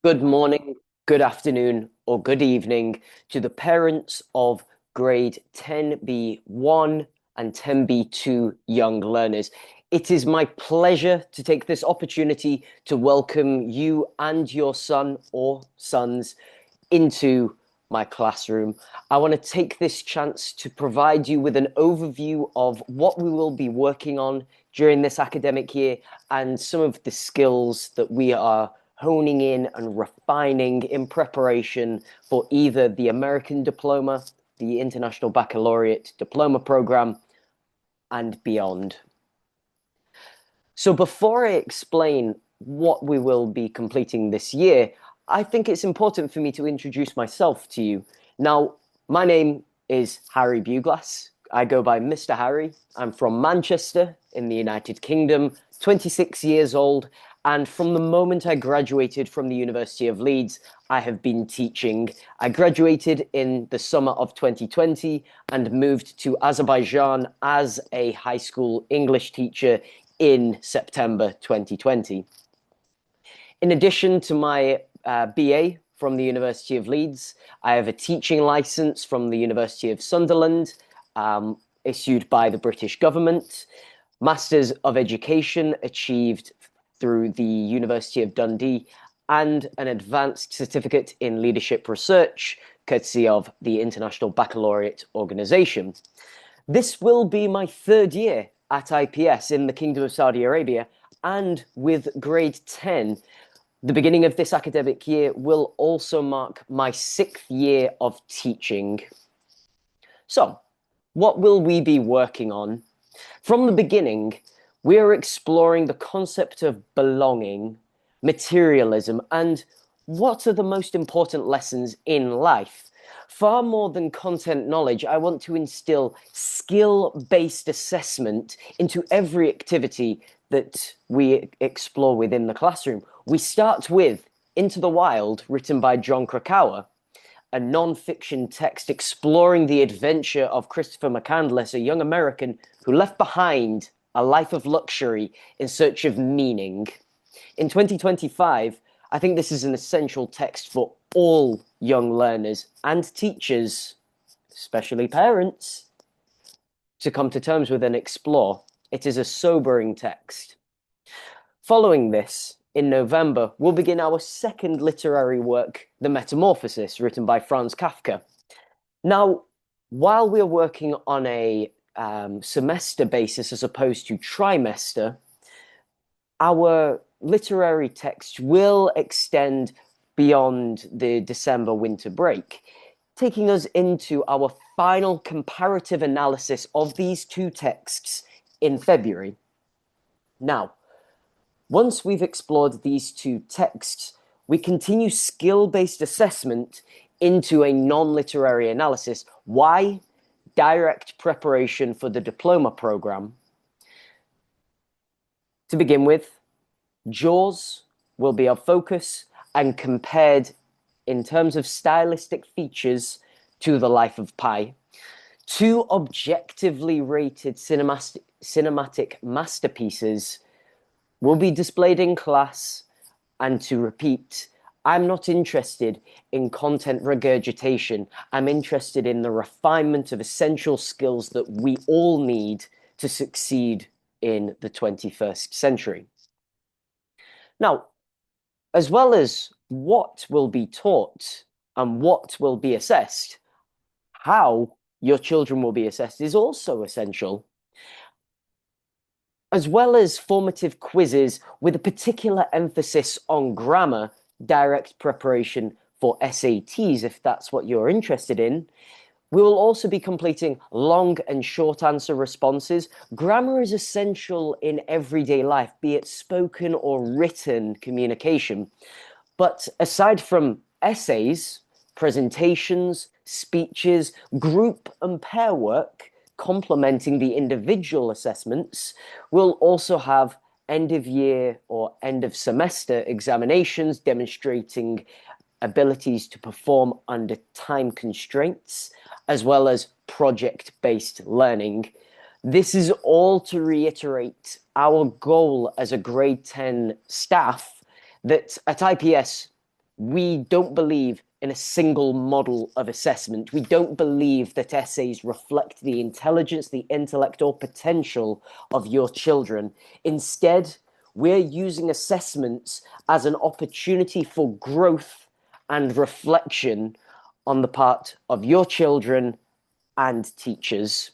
Good morning, good afternoon, or good evening to the parents of grade 10B1 and 10B2 young learners. It is my pleasure to take this opportunity to welcome you and your son or sons into my classroom. I want to take this chance to provide you with an overview of what we will be working on during this academic year and some of the skills that we are honing in and refining in preparation for either the American Diploma, the International Baccalaureate Diploma Program, and beyond. So before I explain what we will be completing this year, I think it's important for me to introduce myself to you. Now, my name is Harry Buglass. I go by Mr. Harry. I'm from Manchester in the United Kingdom, 26 years old, and from the moment I graduated from the University of Leeds, I have been teaching. I graduated in the summer of 2020 and moved to Azerbaijan as a high school English teacher in September 2020. In addition to my BA from the University of Leeds, I have a teaching license from the University of Sunderland, issued by the British government, Masters of Education achieved through the University of Dundee, and an advanced certificate in leadership research, courtesy of the International Baccalaureate Organization. This will be my third year at IPS in the Kingdom of Saudi Arabia, and with grade 10, the beginning of this academic year will also mark my 6th year of teaching. So, what will we be working on? From the beginning, we are exploring the concept of belonging, materialism, and what are the most important lessons in life. Far more than content knowledge, I want to instill skill-based assessment into every activity that we explore within the classroom. We start with Into the Wild, written by Jon Krakauer, a non-fiction text exploring the adventure of Christopher McCandless, a young American who left behind a life of luxury in search of meaning. In 2025, I think this is an essential text for all young learners and teachers, especially parents, to come to terms with and explore. It is a sobering text. Following this, in November, we'll begin our second literary work, The Metamorphosis, written by Franz Kafka. Now, while we're working on a semester basis as opposed to trimester, our literary text will extend beyond the December winter break, taking us into our final comparative analysis of these two texts in February. Now, once we've explored these two texts, we continue skill-based assessment into a non-literary analysis. Why? Direct preparation for the diploma program. To begin with, Jaws will be our focus and compared in terms of stylistic features to The Life of Pi. Two objectively rated cinematic masterpieces will be displayed in class, and to repeat, I'm not interested in content regurgitation. I'm interested in the refinement of essential skills that we all need to succeed in the 21st century. Now, as well as what will be taught and what will be assessed, how your children will be assessed is also essential. As well as formative quizzes with a particular emphasis on grammar, direct preparation for SATs, if that's what you're interested in, we will also be completing long and short answer responses. Grammar is essential in everyday life, be it spoken or written communication. But aside from essays, presentations, speeches, group and pair work, complementing the individual assessments, we'll also have end of year or end of semester examinations demonstrating abilities to perform under time constraints, as well as project-based learning. This is all to reiterate our goal as a grade 10 staff that at IPS, We don't believe in a single model of assessment. We don't believe that essays reflect the intelligence, the intellect, or potential of your children. Instead, we're using assessments as an opportunity for growth and reflection on the part of your children and teachers.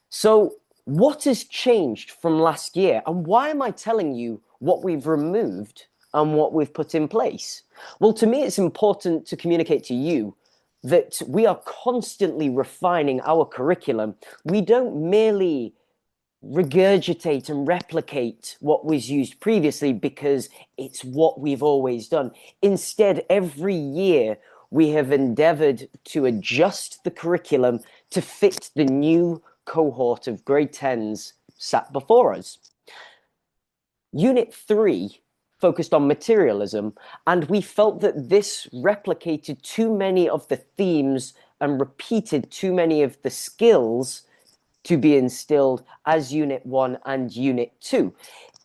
So, what has changed from last year, and why am I telling you what we've removed and what we've put in place? Well, to me, it's important to communicate to you that we are constantly refining our curriculum. We don't merely regurgitate and replicate what was used previously because it's what we've always done. Instead, every year we have endeavored to adjust the curriculum to fit the new cohort of grade 10s sat before us. Unit 3 focused on materialism, and we felt that this replicated too many of the themes and repeated too many of the skills to be instilled as Unit 1 and Unit 2.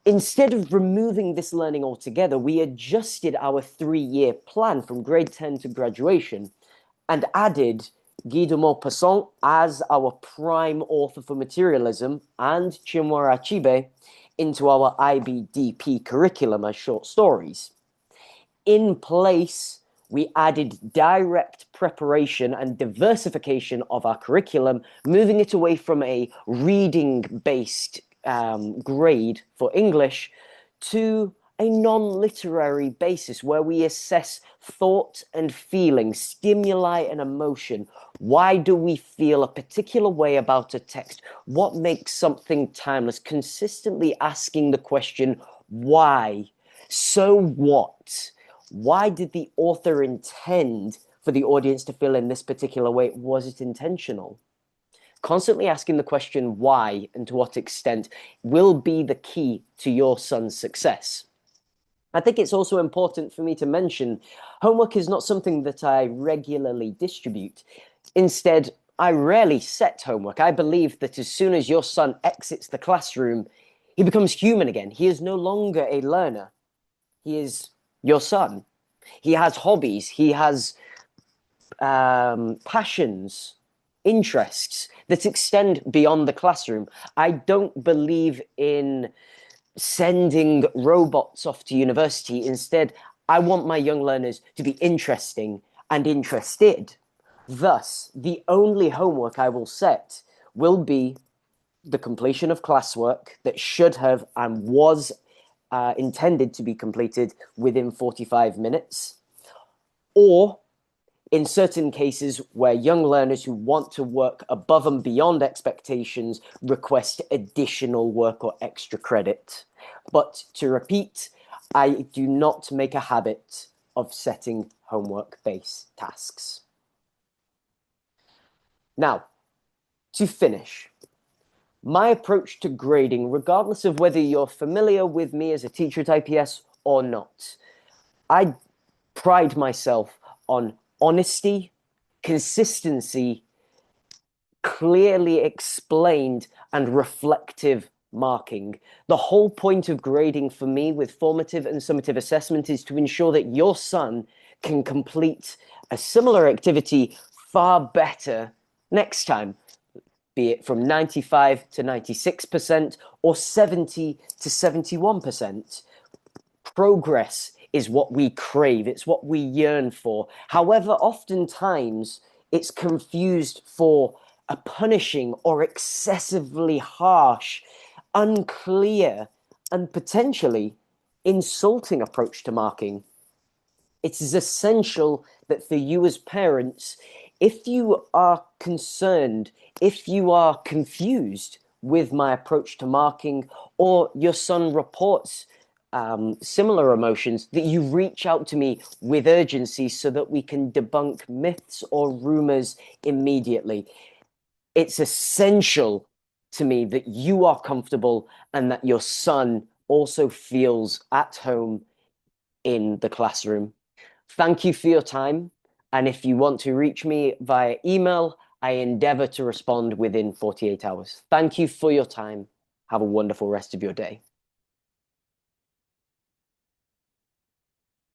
Instead of removing this learning altogether, we adjusted our 3-year plan from grade 10 to graduation and added Guy de Maupassant as our prime author for materialism and Chinua Achebe into our IBDP curriculum as short stories. In place, we added direct preparation and diversification of our curriculum, moving it away from a reading-based grade for English to a non-literary basis where we assess thought and feeling, stimuli and emotion. Why do we feel a particular way about a text? What makes something timeless? Consistently asking the question, why? So what? Why did the author intend for the audience to feel in this particular way? Was it intentional? Constantly asking the question why and to what extent will be the key to your son's success. I think it's also important for me to mention homework is not something that I regularly distribute. Instead, I rarely set homework. I believe that as soon as your son exits the classroom, he becomes human again. He is no longer a learner. He is your son. He has hobbies. He has passions, interests that extend beyond the classroom. I don't believe in sending robots off to university. Instead, I want my young learners to be interesting and interested. Thus, the only homework I will set will be the completion of classwork that should have and was intended to be completed within 45 minutes, or in certain cases where young learners who want to work above and beyond expectations request additional work or extra credit. But to repeat, I do not make a habit of setting homework-based tasks. Now, to finish, my approach to grading, regardless of whether you're familiar with me as a teacher at IPS or not, I pride myself on honesty, consistency, clearly explained and reflective marking. The whole point of grading for me with formative and summative assessment is to ensure that your son can complete a similar activity far better next time, be it from 95 to 96% or 70 to 71%. Progress is what we crave. It's what we yearn for. However, oftentimes it's confused for a punishing or excessively harsh, unclear, and potentially insulting approach to marking. It is essential that for you as parents, if you are concerned, if you are confused with my approach to marking, or your son reports similar emotions, that you reach out to me with urgency so that we can debunk myths or rumors immediately. It's essential to me that you are comfortable and that your son also feels at home in the classroom. Thank you for your time. And if you want to reach me via email, I endeavor to respond within 48 hours. Thank you for your time. Have a wonderful rest of your day.